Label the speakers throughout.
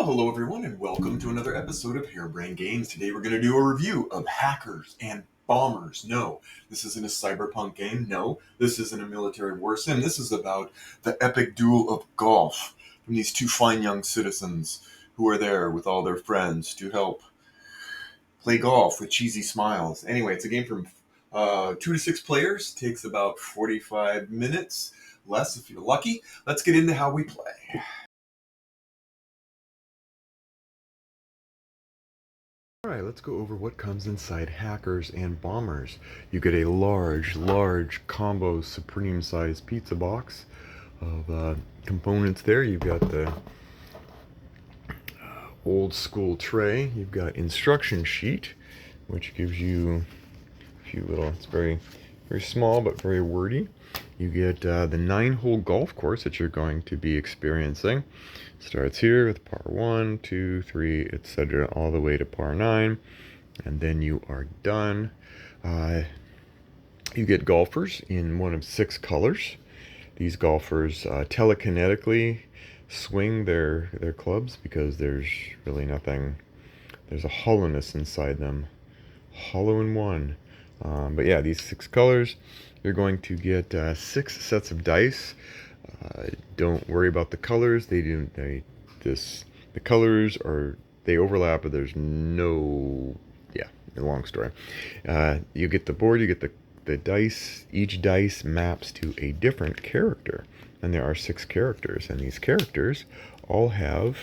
Speaker 1: Well, hello everyone, and welcome to another episode of Harebrained Games. Today we're going to do a review of Hackers and Bombers. No, this isn't a cyberpunk game. No, this isn't a military war sim. This is about the epic duel of golf from these two fine young citizens who are there with all their friends to help play golf with cheesy smiles. Anyway, it's a game from 2 to 6 players. Takes about 45 minutes, less if you're lucky. Let's get into how we play. Alright, let's go over what comes inside Hackers and Bombers. You get a large combo supreme size pizza box of components there. You've got the old school tray. You've got instruction sheet, which gives you a few little, it's very small but very wordy. You get the 9-hole golf course that you're going to be experiencing. Starts here with par 1, 2, 3, etc. all the way to par 9, and then you are done. You get golfers in one of 6 colors. These golfers telekinetically swing their clubs because there's really nothing, there's a hollowness inside them. Hollow in one. But yeah, these 6 colors, you're going to get 6 sets of dice. Don't worry about the colors. The colors they overlap, but there's no, yeah, a long story. You get the board, you get the dice. Each dice maps to a different character, and there are 6 characters, and these characters all have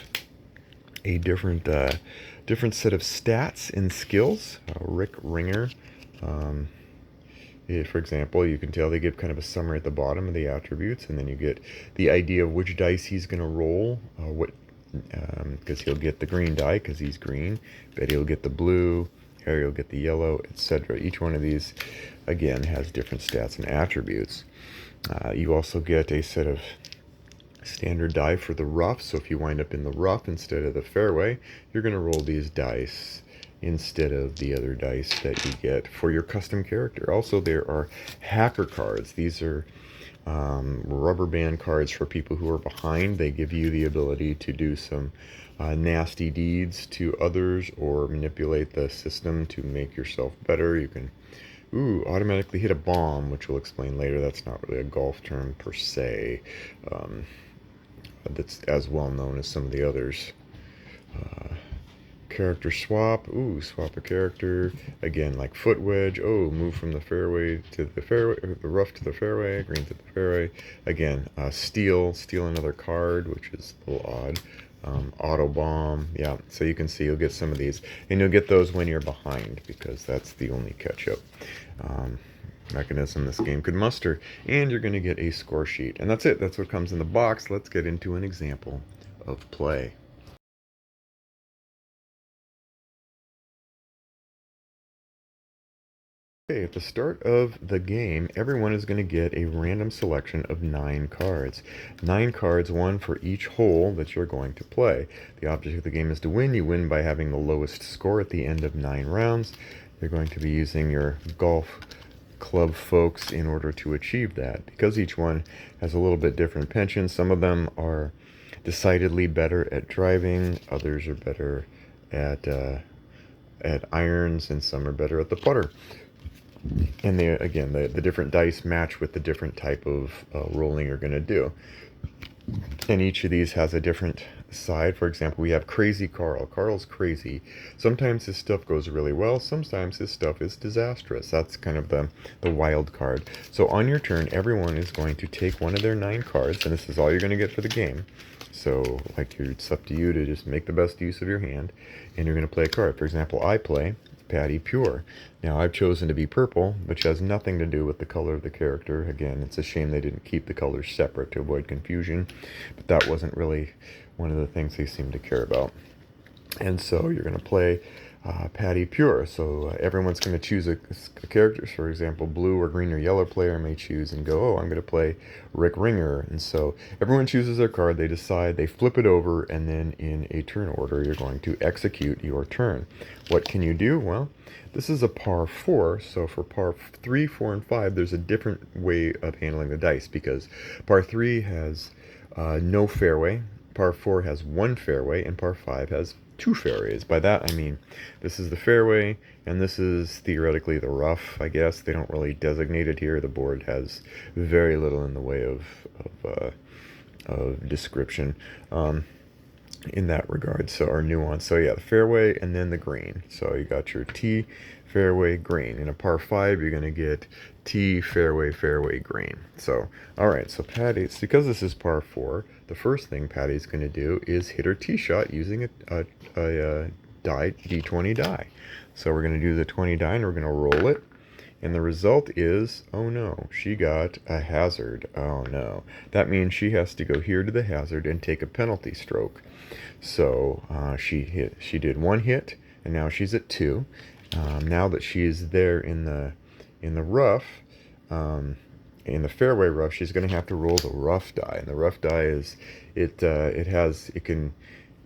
Speaker 1: a different set of stats and skills. Rick Ringer, for example, you can tell they give kind of a summary at the bottom of the attributes, and then you get the idea of which dice he's going to roll, because he'll get the green die because he's green, Betty will get the blue, Harry will get the yellow, etc. Each one of these, again, has different stats and attributes. You also get a set of standard die for the rough, so if you wind up in the rough instead of the fairway, you're going to roll these dice instead of the other dice that you get for your custom character. Also, there are hacker cards. These are rubber band cards for people who are behind. They give you the ability to do some nasty deeds to others or manipulate the system to make yourself better. You can automatically hit a bomb, which we'll explain later. That's not really a golf term per se. That's as well known as some of the others. Character swap. Swap a character. Again, like foot wedge. Move from the fairway to the fairway, or the rough to the fairway, green to the fairway. Again, steal another card, which is a little odd. Auto bomb. Yeah, so you can see you'll get some of these, and you'll get those when you're behind, because that's the only catch-up mechanism this game could muster. And you're going to get a score sheet, and that's it. That's what comes in the box. Let's get into an example of play. Okay, at the start of the game, everyone is going to get a random selection of 9 cards. 9 cards, one for each hole that you're going to play. The object of the game is to win. You win by having the lowest score at the end of 9 rounds. You're going to be using your golf club folks in order to achieve that. Because each one has a little bit different penchant, some of them are decidedly better at driving, others are better at irons, and some are better at the putter. And the different dice match with the different type of rolling you're going to do. And each of these has a different side. For example, we have Crazy Carl. Carl's crazy. Sometimes his stuff goes really well. Sometimes his stuff is disastrous. That's kind of the wild card. So on your turn, everyone is going to take one of their 9 cards, and this is all you're going to get for the game. So it's up to you to just make the best use of your hand, and you're going to play a card. For example, I play Patty Pure. Now, I've chosen to be purple, which has nothing to do with the color of the character. Again, it's a shame they didn't keep the colors separate to avoid confusion, but that wasn't really one of the things they seemed to care about. And so you're going to play Patty Pure. So everyone's going to choose a character. For example, blue or green or yellow player may choose and go, I'm going to play Rick Ringer. And so everyone chooses their card, they decide, they flip it over, and then in a turn order, you're going to execute your turn. What can you do? Well, this is a par 4, so for par 3, 4, and 5, there's a different way of handling the dice, because par 3 has no fairway, par 4 has one fairway and par 5 has two fairways. By that I mean this is the fairway and this is theoretically the rough, I guess. They don't really designate it here. The board has very little in the way of description in that regard, so, or nuance. So yeah, the fairway and then the green. So you got your tee, fairway, green. In a par 5 you're going to get tee, fairway, fairway, green. So alright, so Patty, because this is par 4, the first thing Patty's going to do is hit her tee shot using a die, d20 die. So we're going to do the 20 die and we're going to roll it. And the result is, oh no, she got a hazard. Oh no. That means she has to go here to the hazard and take a penalty stroke. So she did one hit, and now she's at 2. Now that she is there in the rough, in the fairway rough, she's going to have to roll the rough die. And the rough die is it can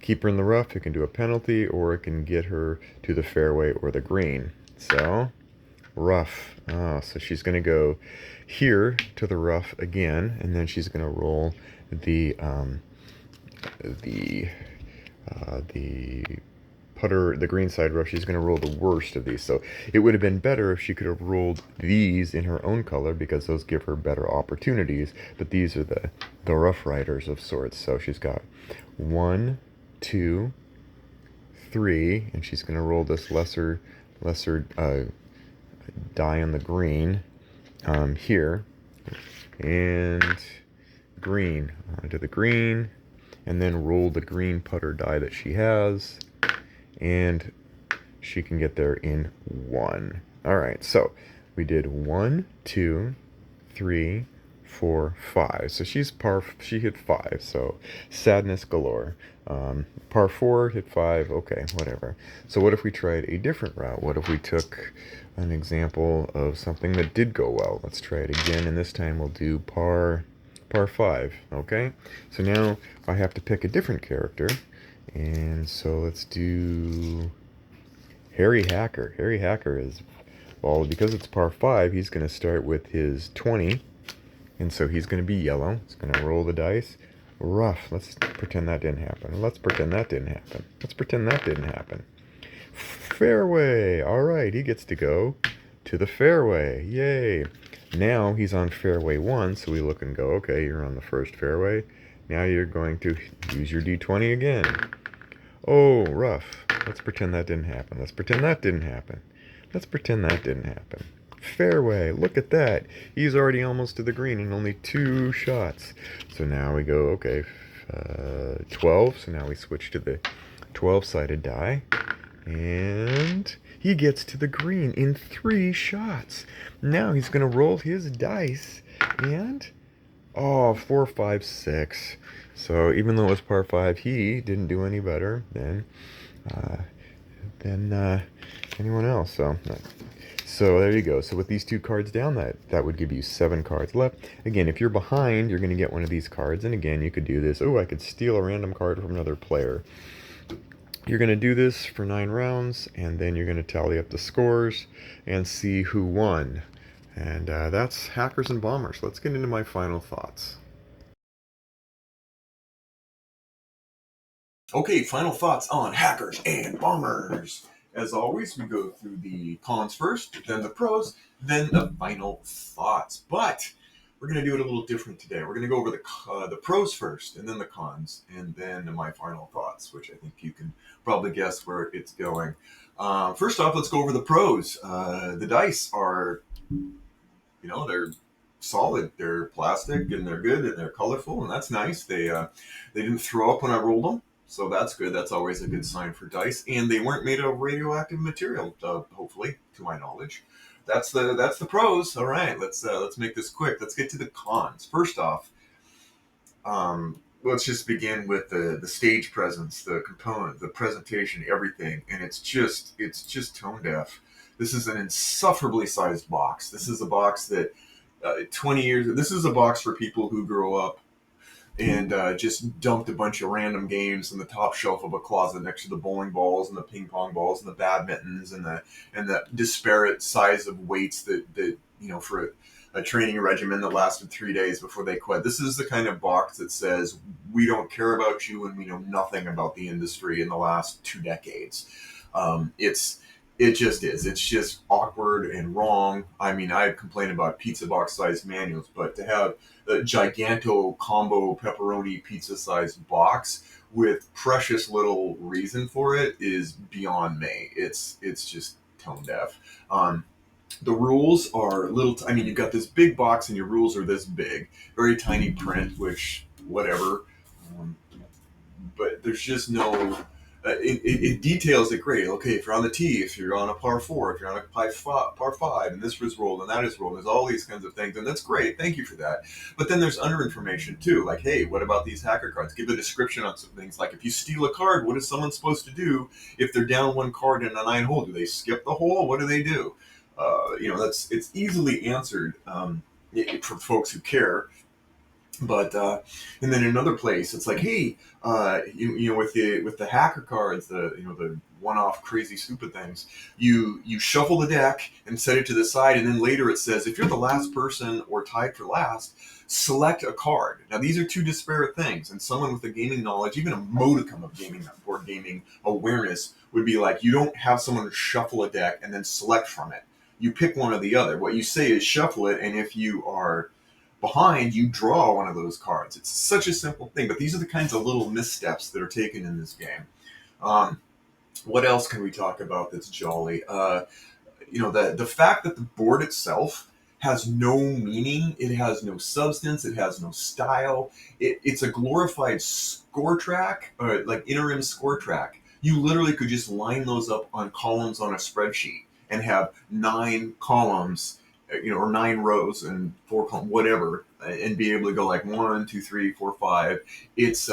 Speaker 1: keep her in the rough, it can do a penalty, or it can get her to the fairway or the green. So rough. So she's going to go here to the rough again, and then she's going to roll the putter, the green side rough. She's going to roll the worst of these. So it would have been better if she could have rolled these in her own color, because those give her better opportunities. But these are the rough riders of sorts. So she's got 1, 2, 3, and she's going to roll this lesser die on the green here, and green onto the green, and then roll the green putter die that she has, and she can get there in 1. Alright, so we did 1, 2, 3, 4, 5. So she hit 5, so sadness galore. Par 4 hit 5, okay, whatever. So what if we tried a different route? What if we took an example of something that did go well? Let's try it again, and this time we'll do par 5, okay? So now I have to pick a different character, and so let's do Harry Hacker. Harry Hacker is, well, because it's par 5, he's going to start with his 20, and so he's going to be yellow. He's going to roll the dice. Rough. Let's pretend that didn't happen. Let's pretend that didn't happen. Let's pretend that didn't happen. Fairway. Alright, he gets to go to the fairway. Yay. Now he's on fairway 1, so we look and go, okay, you're on the first fairway. Now you're going to use your d20 again. Oh, rough. Let's pretend that didn't happen. Let's pretend that didn't happen. Let's pretend that didn't happen. Fairway. Look at that. He's already almost to the green in only 2 shots. So now we go, okay, 12. So now we switch to the 12-sided die. And he gets to the green in 3 shots. Now he's going to roll his dice. And, oh, 4, 5, 6. So even though it was par 5, he didn't do any better than anyone else. So there you go. So with these 2 cards down, that would give you 7 cards left. Again, if you're behind, you're going to get one of these cards. And again, you could do this. Oh, I could steal a random card from another player. You're going to do this for 9 rounds, and then you're going to tally up the scores and see who won. And that's Hackers and Bombers. Let's get into my final thoughts. Okay, final thoughts on Hackers and Bombers. As always, we go through the cons first, then the pros, then the final thoughts. But we're going to do it a little different today. We're going to go over the pros first, and then the cons, and then my final thoughts, which I think you can probably guess where it's going. First off, let's go over the pros. The dice are, they're solid. They're plastic, and they're good, and they're colorful, and that's nice. They didn't throw up when I rolled them. So that's good. That's always a good sign for dice. And they weren't made of radioactive material, hopefully, to my knowledge. That's the pros. All right, let's make this quick. Let's get to the cons. First off, let's just begin with the stage presence, the component, the presentation, everything, and it's just tone deaf. This is an insufferably sized box. This is a box that 20 years. This is a box for people who grow up and just dumped a bunch of random games in the top shelf of a closet next to the bowling balls and the ping pong balls and the badmintons and the disparate size of weights that for
Speaker 2: a training regimen that lasted 3 days before they quit. This is the kind of box that says we don't care about you and we know nothing about the industry in the last 2 decades. It just is. It's just awkward and wrong. I mean, I complain about pizza box sized manuals, but to have a giganto combo pepperoni pizza sized box with precious little reason for it is beyond me. It's just tone deaf. The rules are little. I mean, you've got this big box, and your rules are this big, very tiny print, which whatever. Um, but there's just no. It details it great. Okay, if you're on the tee, if you're on a par four, if you're on a par five, and this was rolled and that is rolled, there's all these kinds of things, and that's great. Thank you for that. But then there's under information too, like, hey, what about these hacker cards? Give a description on some things, like if you steal a card, what is someone supposed to do if they're down one card in a 9 hole? Do they skip the hole? What do they do? That's it's easily answered for folks who care. But and then another place, it's like, hey, with the hacker cards, the one-off crazy stupid things, you shuffle the deck and set it to the side, and then later it says if you're the last person or tied for last, select a card. Now these are two disparate things, and someone with a gaming knowledge, even a modicum of gaming board gaming awareness, would be like, you don't have someone shuffle a deck and then select from it. You pick one or the other. What you say is shuffle it, and if you are behind, you draw one of those cards. It's such a simple thing, but these are the kinds of little missteps that are taken in this game. Um, what else can we talk about that's jolly? The fact that the board itself has no meaning, it has no substance, it has no style. It's a glorified score track, or like interim score track. You literally could just line those up on columns on a spreadsheet and have 9 columns, or 9 rows and 4 columns, whatever, and be able to go like 1, 2, 3, 4, 5. It's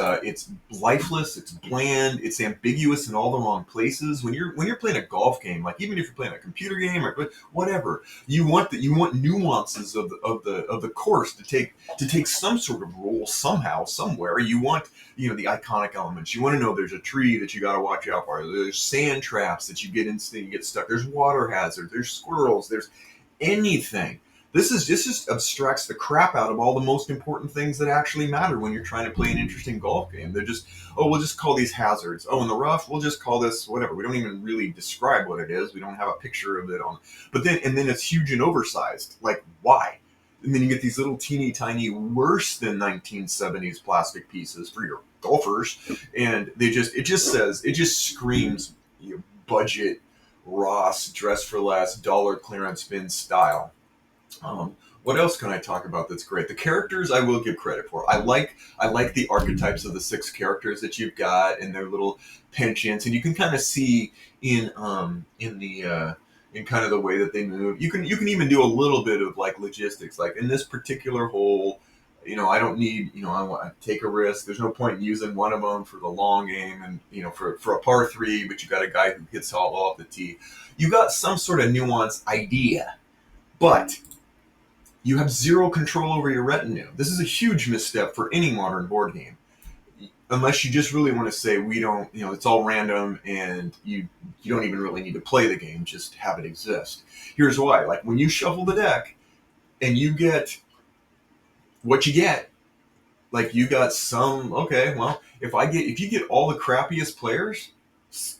Speaker 2: lifeless, it's bland, it's ambiguous in all the wrong places. When you're playing a golf game, like even if you're playing a computer game or whatever, you want nuances of the course to take some sort of role somehow somewhere. You want the iconic elements. You want to know there's a tree that you got to watch out for. There's sand traps that you get into, you get stuck. There's water hazards. There's squirrels. There's anything. This just abstracts the crap out of all the most important things that actually matter when you're trying to play an interesting golf game. They're just, oh, we'll just call these hazards. Oh, in the rough, we'll just call this whatever. We don't even really describe what it is. We don't have a picture of it on. But then it's huge and oversized. Like, why? And then you get these little teeny tiny, worse than 1970s plastic pieces for your golfers, and it just screams, budget Ross dress for less dollar clearance bin style. What else can I talk about that's great? The characters I will give credit for. I like the archetypes of the 6 characters that you've got and their little penchants, and you can kind of see in kind of the way that they move. You can even do a little bit of like logistics, like in this particular hole. I don't need, I want to take a risk. There's no point in using one of them for the long game and, for a par three, but you got a guy who hits all off the tee. You got some sort of nuanced idea, but you have zero control over your retinue. This is a huge misstep for any modern board game. Unless you just really want to say we don't, it's all random and you don't even really need to play the game, just have it exist. Here's why. Like when you shuffle the deck and you get what you get, like you got some, okay, well, if you get all the crappiest players,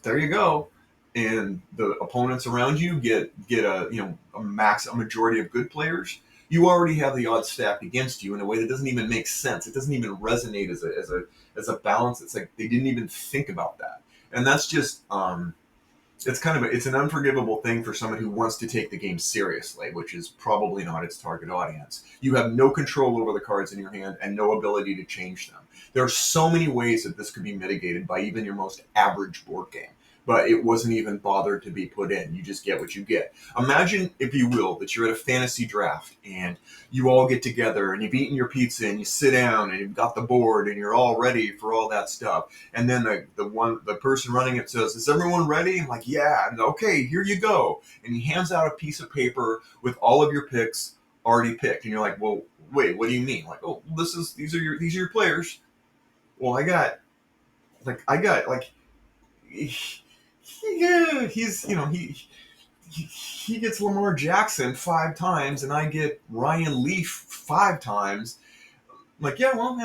Speaker 2: there you go. And the opponents around you get a majority of good players, you already have the odds stacked against you in a way that doesn't even make sense. It doesn't even resonate as a balance. It's like they didn't even think about that. And that's just it's an unforgivable thing for someone who wants to take the game seriously, which is probably not its target audience. You have no control over the cards in your hand and no ability to change them. There are so many ways that this could be mitigated by even your most average board game, but it wasn't even bothered to be put in. You just get what you get. Imagine, if you will, that you're at a fantasy draft and you all get together and you've eaten your pizza and you sit down and you've got the board and you're all ready for all that stuff. And then the person running it says, "Is everyone ready?" I'm like, "Yeah." And, "Okay, here you go." And he hands out a piece of paper with all of your picks already picked. And you're like, "Well, wait, what do you mean?" Like, "Oh, these are your players." Well, I got like, yeah, he's he gets Lamar Jackson 5 times, and I get Ryan Leaf 5 times. I'm like, yeah, well,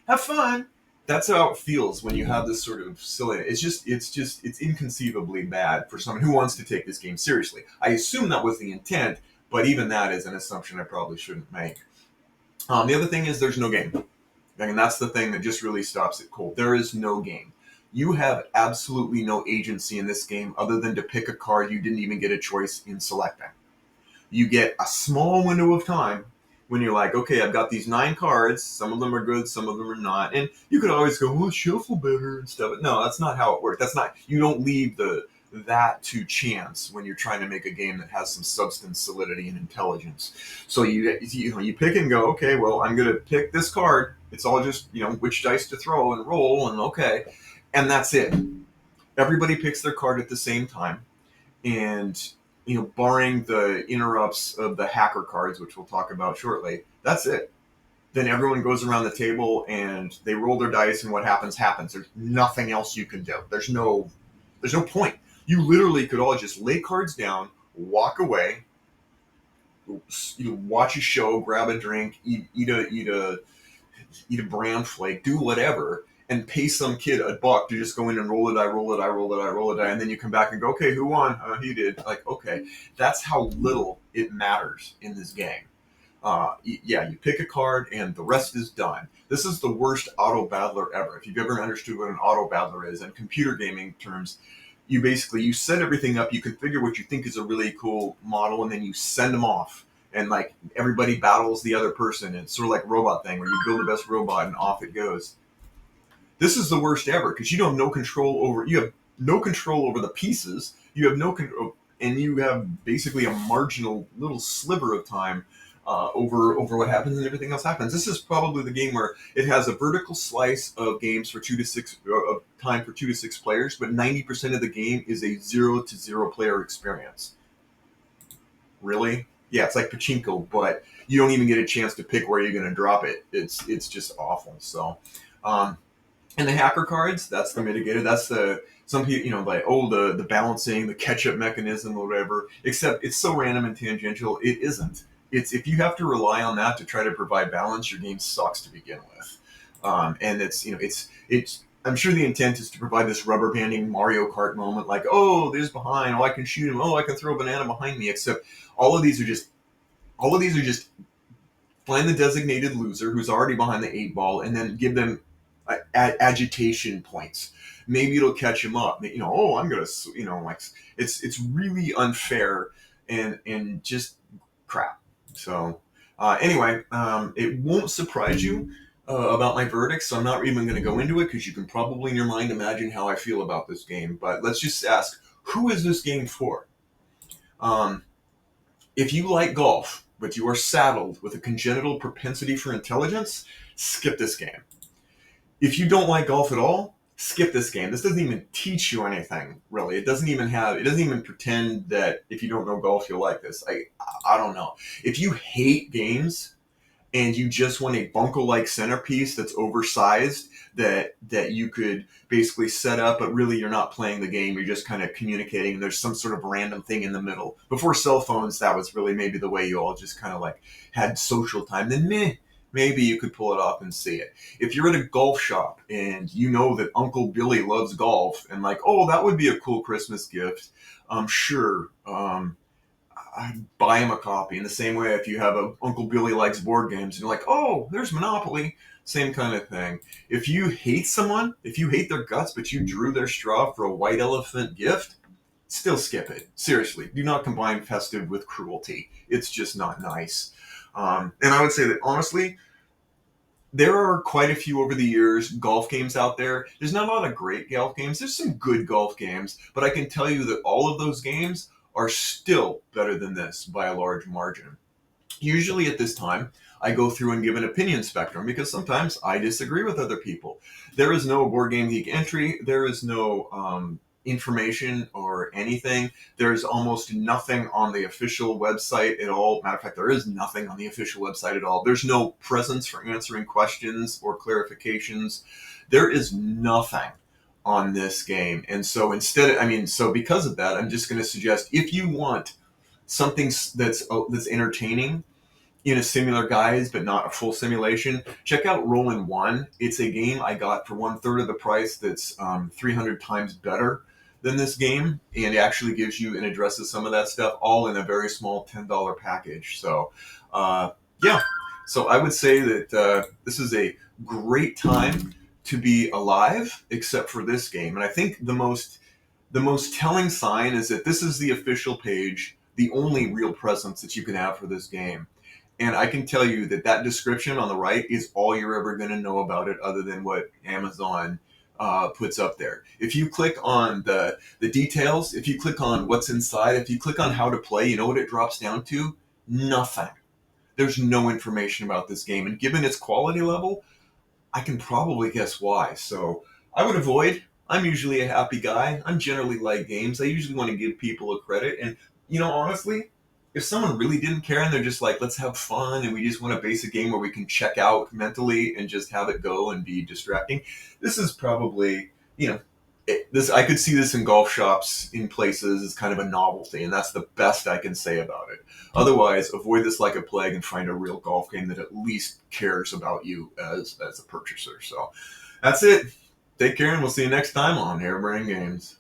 Speaker 2: have fun. That's how it feels when you have this sort of silly. It's inconceivably bad for someone who wants to take this game seriously. I assume that was the intent, but even that is an assumption I probably shouldn't make. The other thing is there's no game. And that's the thing that just really stops it cold. There is no game. You have absolutely no agency in this game other than to pick a card you didn't even get a choice in selecting. You get a small window of time when you're like, okay, I've got these 9 cards. Some of them are good, some of them are not. And you could always go, well, shuffle better and stuff. But no, that's not how it works. That's not, you don't leave that to chance when you're trying to make a game that has some substance, solidity, and intelligence. So you pick and go, okay, well, I'm going to pick this card. It's all just, which dice to throw and roll, and okay. And that's it. Everybody picks their card at the same time. And, barring the interrupts of the hacker cards, which we'll talk about shortly, that's it. Then everyone goes around the table and they roll their dice, and what happens happens. There's nothing else you can do. There's no point. You literally could all just lay cards down, walk away, watch a show, grab a drink, eat a bran flake, do whatever, and pay some kid $1 to just go in and roll a die, roll a die, roll a die, roll a die, and then you come back and go, okay, who won? He did. Like, okay, that's how little it matters in this game. You pick a card and the rest is done. This is the worst auto battler ever. If you've ever understood what an auto battler is in computer gaming terms, you set everything up, you configure what you think is a really cool model, and then you send them off. And like everybody battles the other person. And it's sort of like robot thing where you build the best robot and off it goes. This is the worst ever because you have no control over the pieces. You have no control, and you have basically a marginal little sliver of time over what happens, and everything else happens. This is probably the game where it has a vertical slice of games for 2 to 6 of time for 2 to 6 players, but 90% of the game is a 0 to 0 player experience. Really? Yeah, it's like pachinko, but you don't even get a chance to pick where you're going to drop it. It's just awful. So, and the hacker cards, that's the mitigator. That's some people, like, the balancing, the catch-up mechanism, or whatever. Except it's so random and tangential. It isn't. It's if you have to rely on that to try to provide balance, your game sucks to begin with. And it's. I'm sure the intent is to provide this rubber banding Mario Kart moment, like, oh, there's behind, oh, I can shoot him, oh, I can throw a banana behind me. Except all of these are just find the designated loser who's already behind the 8 ball, and then give them agitation points. Maybe it'll catch him up. Oh, I'm gonna, like, it's really unfair and just crap. So anyway, it won't surprise you about my verdict, so I'm not even going to go into it because you can probably in your mind imagine how I feel about this game. But let's just ask, who is this game for? If you like golf, but you are saddled with a congenital propensity for intelligence, skip this game. If you don't like golf at all, skip this game. This doesn't even teach you anything, really. It doesn't even pretend that if you don't know golf, you'll like this. I don't know. If you hate games and you just want a bunko-like centerpiece that's oversized that you could basically set up, but really you're not playing the game, you're just kind of communicating, and there's some sort of random thing in the middle. Before cell phones, that was really maybe the way you all just kind of like had social time. Then maybe you could pull it off and see it. If you're at a golf shop and you know that Uncle Billy loves golf and like, oh, that would be a cool Christmas gift, sure. I'd buy him a copy. In the same way, if you have a Uncle Billy likes board games and you're like, oh, there's Monopoly, same kind of thing. If you hate someone, if you hate their guts, but you drew their straw for a white elephant gift, still skip it. Seriously, do not combine festive with cruelty. It's just not nice. And I would say that honestly, there are quite a few over the years golf games out there. There's not a lot of great golf games. There's some good golf games, but I can tell you that all of those games are still better than this by a large margin. Usually at this time, I go through and give an opinion spectrum because sometimes I disagree with other people. There is no Board Game Geek entry. There is no information or anything. There's almost nothing on the official website at all. Matter of fact, there is nothing on the official website at all. There's no presence for answering questions or clarifications. There is nothing on this game. And so so because of that, I'm just going to suggest, if you want something that's entertaining in a similar guise but not a full simulation, check out Rollin' One. It's a game I got for 1/3 of the price that's 300 times better than this game, and it actually gives you and addresses some of that stuff all in a very small $10 package. So yeah, so I would say that this is a great time to be alive, except for this game. And I think the most telling sign is that this is the official page, the only real presence that you can have for this game. And I can tell you that that description on the right is all you're ever going to know about it, other than what Amazon puts up there. If you click on the details, if you click on what's inside, if you click on how to play, you know what it drops down to? Nothing. There's no information about this game. And given its quality level, I can probably guess why. So I would avoid. I'm usually a happy guy. I'm generally like games. I usually want to give people a credit. And, honestly, if someone really didn't care and they're just like, let's have fun and we just want a basic game where we can check out mentally and just have it go and be distracting, this is probably, this I could see this in golf shops in places as kind of a novelty, and that's the best I can say about it. Otherwise, avoid this like a plague and find a real golf game that at least cares about you as a purchaser. So that's it. Take care, and we'll see you next time on Harebrained Games.